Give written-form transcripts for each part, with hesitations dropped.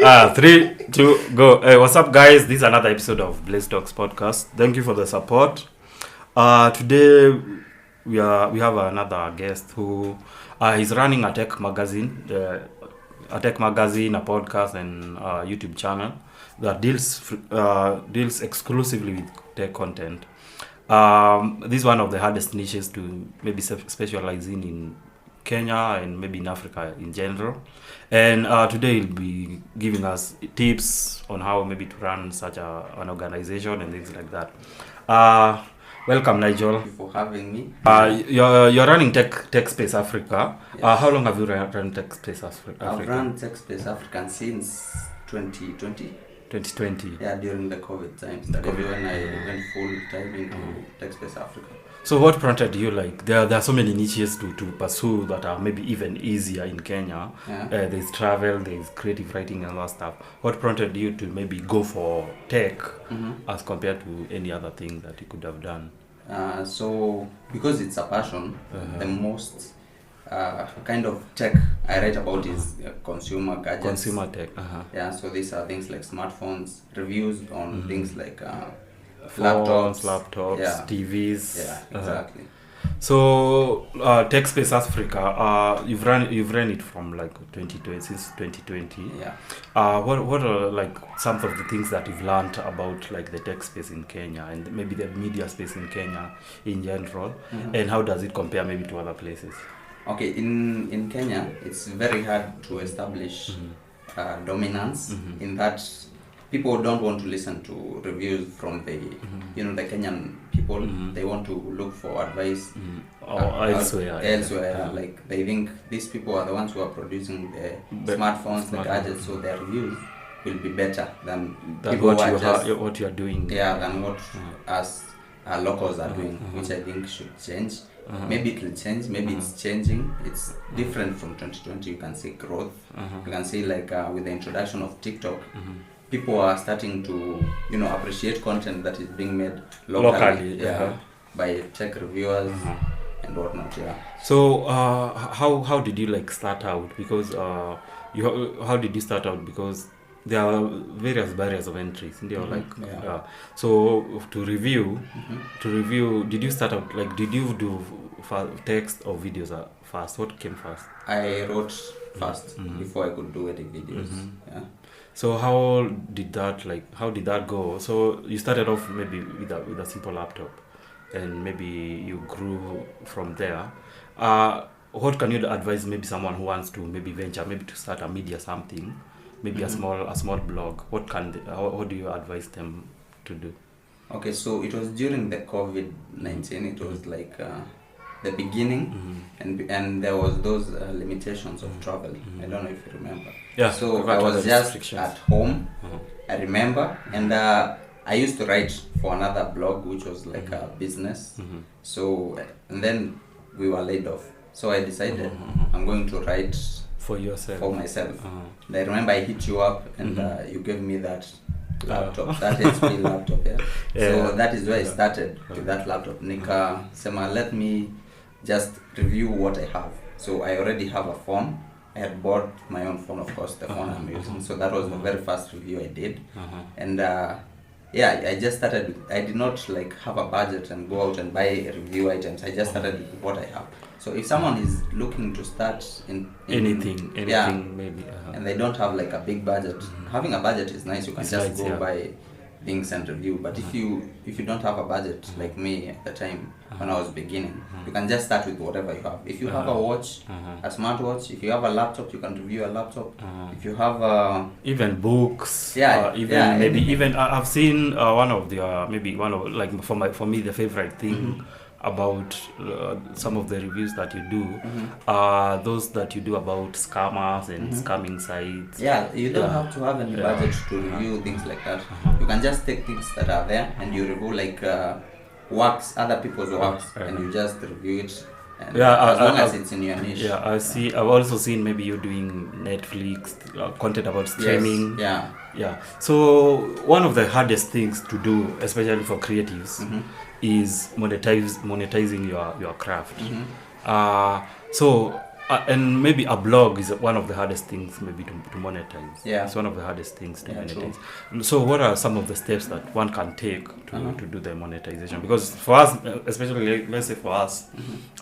3, 2, go. Hey, what's up, guys? This is another episode of Blaze Talks podcast. Thank you for the support. Today we have another guest who is running a tech magazine, a podcast, and YouTube channel that deals exclusively with tech content. This is one of the hardest niches to maybe specialize in Kenya and maybe in Africa in general. And today he'll be giving us tips on how maybe to run such an organization and things like that. Welcome, Nigel. Thank you for having me. You're running Techspace Africa. Yes. How long have you run Techspace Africa? I've run Techspace Africa since 2020. 2020. Yeah, during the COVID times. That is when I went full time into Techspace Africa. So what prompted you, like, there are so many niches to pursue that are maybe even easier in Kenya. Yeah. There's travel, there's creative writing and all that stuff. What prompted you to maybe go for tech as compared to any other thing that you could have done? So because it's a passion, the most kind of tech I write about is consumer gadgets. Consumer tech. Yeah, so these are things like smartphones, reviews on things like Phones, laptops, yeah. TVs. Yeah, exactly. So Techspace Africa, you've run it from like 2020 since 2020. Yeah. What are like some of the things that you've learned about like the tech space in Kenya and maybe the media space in Kenya in general, and how does it compare maybe to other places? Okay, in Kenya, it's very hard to establish dominance in that people don't want to listen to reviews from the the Kenyan people. They want to look for advice elsewhere. Yeah. Like they think these people are the ones who are producing the smartphones, the gadgets, so their reviews will be better than people what you are doing. Yeah, than what us locals are doing, which I think should change. Maybe it will change, maybe it's changing. It's different from 2020. You can see growth. You can see like with the introduction of TikTok, people are starting to appreciate content that is being made locally by tech reviewers and whatnot. Yeah. So how did you like start out? Because how did you start out? Because there are various barriers of entry. So to review, did you start out like, did you do text or videos first? What came first? I wrote first before I could do any videos. Yeah. So how did that go? So you started off maybe with a simple laptop, and maybe you grew from there. What can you advise maybe someone who wants to maybe venture, maybe to start a media something, maybe a small blog? What do you advise them to do? Okay, so it was during the COVID-19. It was like the beginning, and there was those limitations of travel. I don't know if you remember. Yeah. So I was just at home. I remember, and I used to write for another blog, which was like a business. So and then we were laid off. So I decided I'm going to write for myself. And I remember I hit you up, and you gave me that laptop, that HP laptop. Yeah. So that is where I started with that laptop. Nika sema, let me just review what I have. So I already have a phone. I had bought my own phone, of course, the phone I'm using. So that was the very first review I did. And I just started with, I did not like have a budget and go out and buy review items. I just started with what I have. So if someone is looking to start in anything maybe, and they don't have like a big budget, having a budget is nice. You can just go buy things and review. But if you don't have a budget like me at the time when I was beginning, you can just start with whatever you have. If you have a watch, a smartwatch, if you have a laptop, you can review a laptop. If you have even books, even I've seen one of like for me the favorite thing about some of the reviews that you do, those that you do about scammers and scamming sites. Yeah, you don't have to have any budget to review things like that. You can just take things that are there and you review like other people's works, and you just review it. And as long as it's in your niche. Yeah, I've also seen maybe you doing Netflix content about streaming. Yes, yeah. So one of the hardest things to do, especially for creatives, is monetizing your craft. So And maybe a blog is one of the hardest things maybe to monetize. Yeah. It's one of the hardest things to monetize. True. So what are some of the steps that one can take to do the monetization? Because for us, especially let's say for us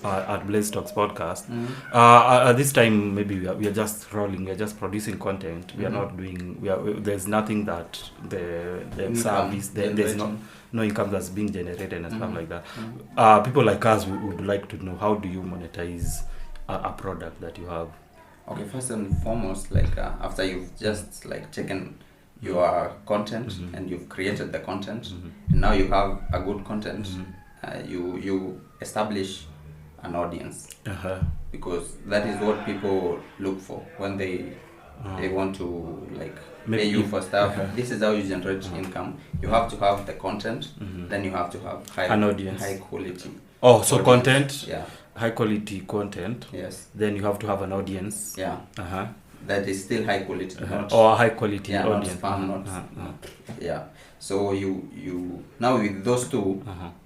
at Blaze Talks podcast, at this time maybe we are just rolling, we are just producing content. We are not doing, there's nothing that the service, there's no income that's being generated and stuff like that. People like us would like to know, how do you monetize a product that you have? Okay, first and foremost, like after you've just like taken your content and you've created the content, and now you have a good content, you establish an audience, because that is what people look for when they want to like pay you for stuff. This is how you generate income. You have to have the content, then you have to have an audience, high quality. Oh, so audience. Content, yeah, high quality content. Yes. Then you have to have an audience. Yeah. That is still high quality. Or high quality audience. Not spam, not. Yeah. So you now with those two,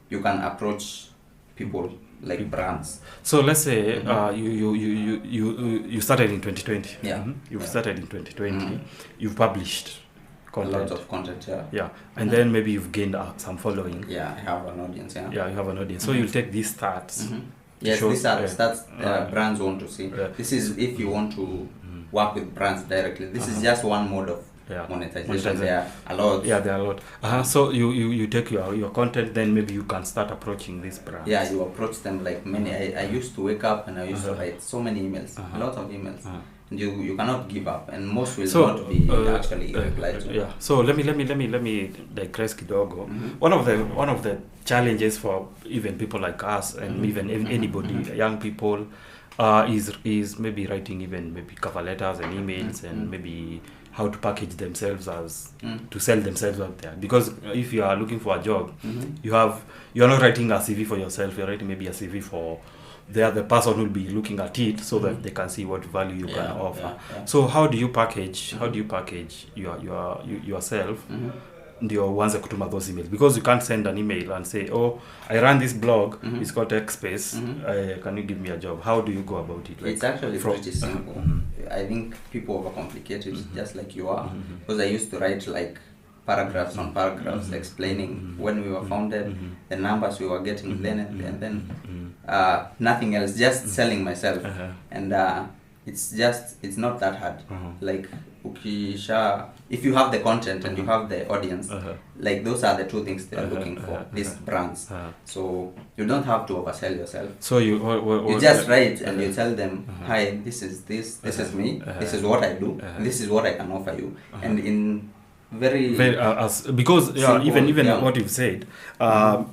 you can approach people like brands. So let's say you started in 2020. Yeah. You've started in 2020. You've published content. A lot of content. Yeah. Yeah. And then maybe you've gained some following. Yeah, I have an audience. Yeah. Yeah, you have an audience. So you'll take these stats. Yes, these are the stats brands want to see. This is if you want to work with brands directly. This is just one mode of monetization. There are a lot. Yeah, there are a lot. So you take your content, then maybe you can start approaching these brands. Yeah, you approach them like many. I used to wake up and I used to write so many emails, a lot of emails. And you cannot give up, and most will not be actually replied to. Yeah. So let me digress kidogo. One of the challenges for even people like us and even anybody, young people, is maybe writing even maybe cover letters and emails and maybe how to package themselves as to sell themselves out there. Because if you are looking for a job, you are not writing a CV for yourself. You're writing maybe a CV for the other person will be looking at it so that they can see what value you can offer. So how do you package yourself ndio uanze kutuma those emails? Because you can't send an email and say, oh, I run this blog, it's called Techspace, can you give me a job? How do you go about it? Like, it's actually pretty simple. I think people overcomplicate it, just like you are, because I used to write like paragraphs on paragraphs explaining when we were founded, the numbers we were getting then and then nothing else, just selling myself. And it's not that hard. Like if you have the content and you have the audience, like those are the two things they are looking for, these brands. So you don't have to oversell yourself. So you just write and you tell them, hi, this is me, this is what I do, this is what I can offer you. And in very because simple, even what you've said,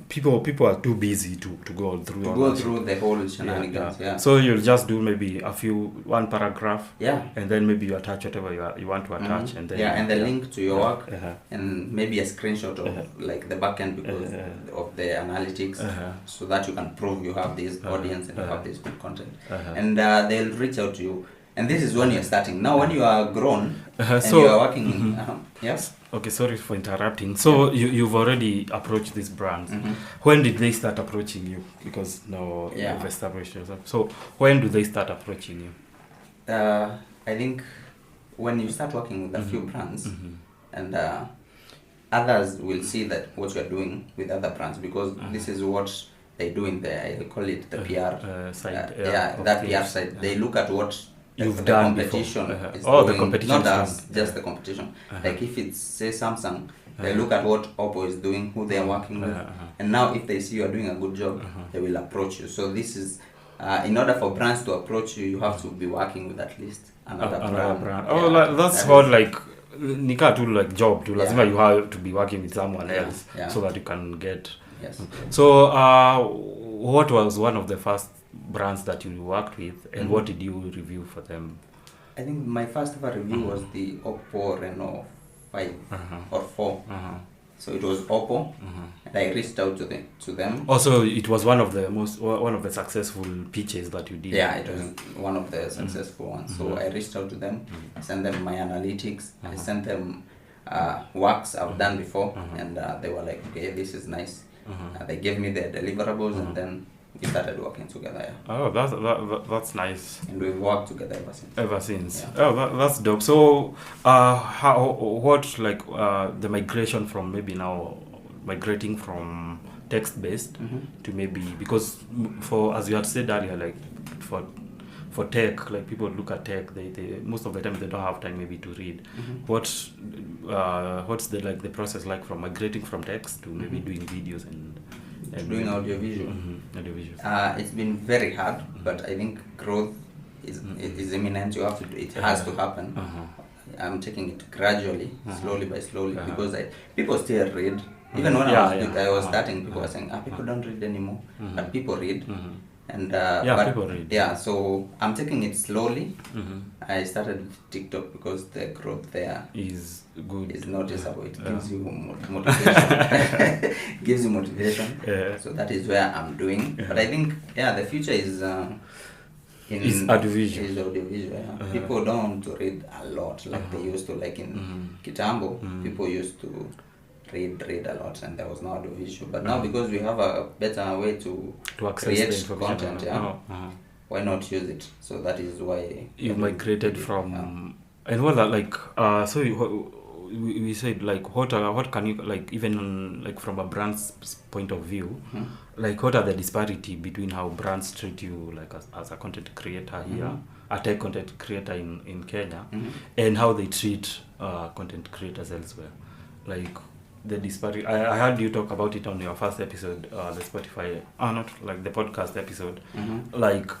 people are too busy to go through the whole shenanigans. So you'll just do maybe one paragraph, and then maybe you attach whatever you want to attach, and then and the link to your work, and maybe a screenshot of like the backend because of the analytics, so that you can prove you have this audience and you have this good content, and they'll reach out to you. And this is when you're starting. Now when you are grown and you are working, yes? Okay, sorry for interrupting. So you've already approached these brands. When did they start approaching you? Because now you've established yourself. So when do they start approaching you? I think when you start working with a few brands, and others will see that what you're doing with other brands, because this is what they do in the, I call it the PR side. That PR side. They look at what you've done competition before. is The doing, competition, not us, just the competition. Like if it's say Samsung, they look at what Oppo is doing, who they are working with, and now if they see you are doing a good job, they will approach you. So this is in order for brands to approach you, you have to be working with at least another brand. That's what like nika tu like job tu lazima you have to be working with someone else so that you can get. So what was one of the first brands that you worked with, and what did you review for them? I think my first ever review was the Oppo Reno 5 or 4. So it was Oppo, and I reached out to them. Also, it was one of the successful pitches that you did. Yeah, it was one of the successful ones. So I reached out to them, sent them my analytics, I sent them works I've done before, and they were like, okay, this is nice. They gave me the deliverables, and then we started working together. Yeah. Oh, that's nice. And we've worked together ever since. Ever since. Yeah. Oh, that's dope. So, what like the migration from maybe now migrating from text-based to maybe, because for, as you had said earlier, like for tech, like people look at tech, they most of the time they don't have time maybe to read. What's the like the process like from migrating from text to maybe doing videos and doing audiovisual? It's been very hard, but I think growth is imminent. You have to do it. Has to happen. I'm taking it gradually, slowly by slowly, because people still read. Even when I was starting, people were saying, people don't read anymore, but people read. And people read. Yeah, so I'm taking it slowly. I started with TikTok because the growth there is good. Is noticeable. It gives you motivation. Gives you motivation. So that is where I'm doing. But I think the future is is audiovisual. Is audiovisual. People don't want to read a lot like they used to. Like in Kitambo, people used to read a lot, and there was no audiovisual. But now, because we have a better way to create content, why not use it? So that is why you migrated from. And what that like? So we said like what can you like, even like from a brand's point of view, like what are the disparity between how brands treat you like as a content creator here, a tech content creator in Kenya, and how they treat content creators elsewhere, like the disparity. I heard you talk about it on your first episode, the Spotify, not like the podcast episode, like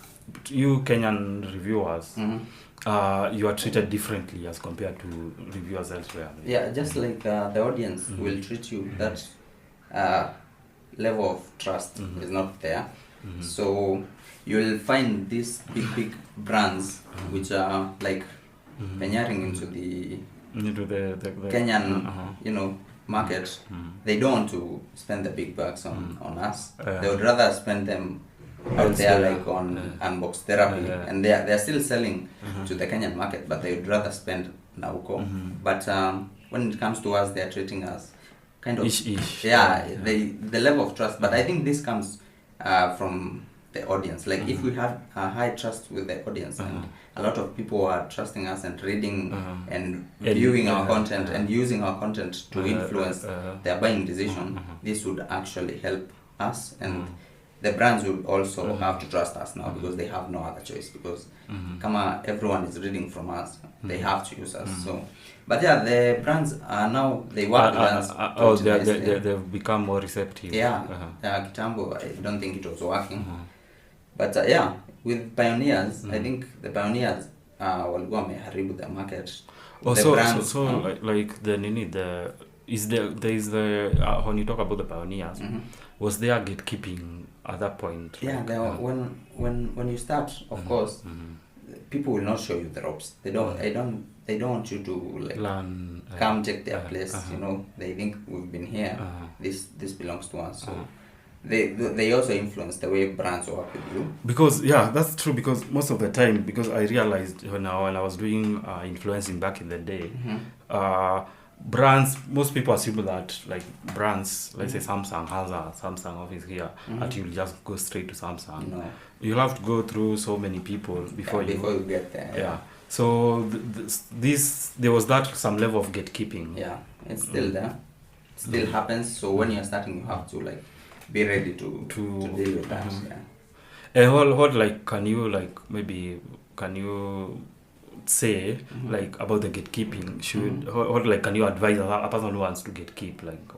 you Kenyan reviewers, you are treated differently as compared to reviewers elsewhere. Yeah, just like the audience will treat you, that level of trust is not there. So you'll find these big brands which are like penetrating into the Kenyan market. They don't want to spend the big bucks on us. They would rather spend them out there, like on Unbox Therapy, and they're still selling to the Kenyan market, but they would rather spend Nauko. But when it comes to us, they're treating us kind of the level of trust. But I think this comes from the audience. Like if we have a high trust with the audience, and a lot of people are trusting us and reading and viewing our content and using our content to influence their buying decision, this would actually help us, and the brands would also have to trust us now, because they have no other choice, because everyone is reading from us, they have to use us. So, but the brands are now, they work with us. They've become more receptive. Kitambo, I don't think it was working. But with pioneers, I think the pioneers walikuwa wameharibu the market. Like when you talk about the pioneers, was there gatekeeping at that point? Yeah, when you start, of course, people will not show you the ropes. They don't want you to like learn, come take their place. They think we've been here. This belongs to us. So they also influence the way brands work with you. Because that's true. Because most of the time, because I realized when I was doing influencing back in the day, brands, most people assume that like brands, let's say Samsung has a Samsung office here, and you'll just go straight to Samsung. No. You'll have to go through so many people before you get there. So there was that some level of gatekeeping. Yeah, it's still there. It still happens. So when you're starting, you have to like be ready to deal with that. And what like can you say like about the gatekeeping? What like can you advise a person who wants to gatekeep? Like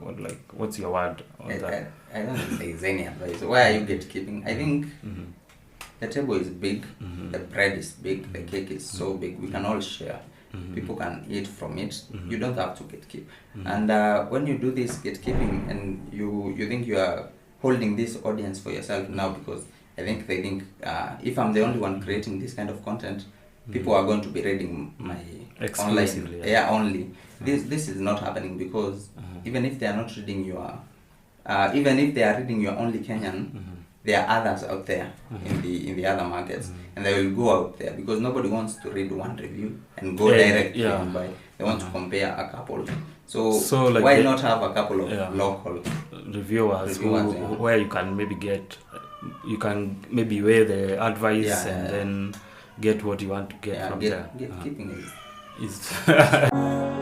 what's your word on that? I don't think there's any advice. Why are you gatekeeping? I think the table is big, the bread is big, the cake is so big. We can all share. People can eat from it. You don't have to gatekeep. And when you do this gatekeeping, and you think you are holding this audience for yourself now, because I think they think if I'm the only one creating this kind of content, people are going to be reading my exclusively online only. This is not happening, because even if they are not reading even if they are reading your only Kenyan, there are others out there in the other markets, and they will go out there, because nobody wants to read one review and go directly and buy. They want to compare a couple. So like why not have a couple of local reviewers where you can maybe get you can maybe weigh the advice Yeah, and yeah. then get what you want to get from there. Gatekeeping is Is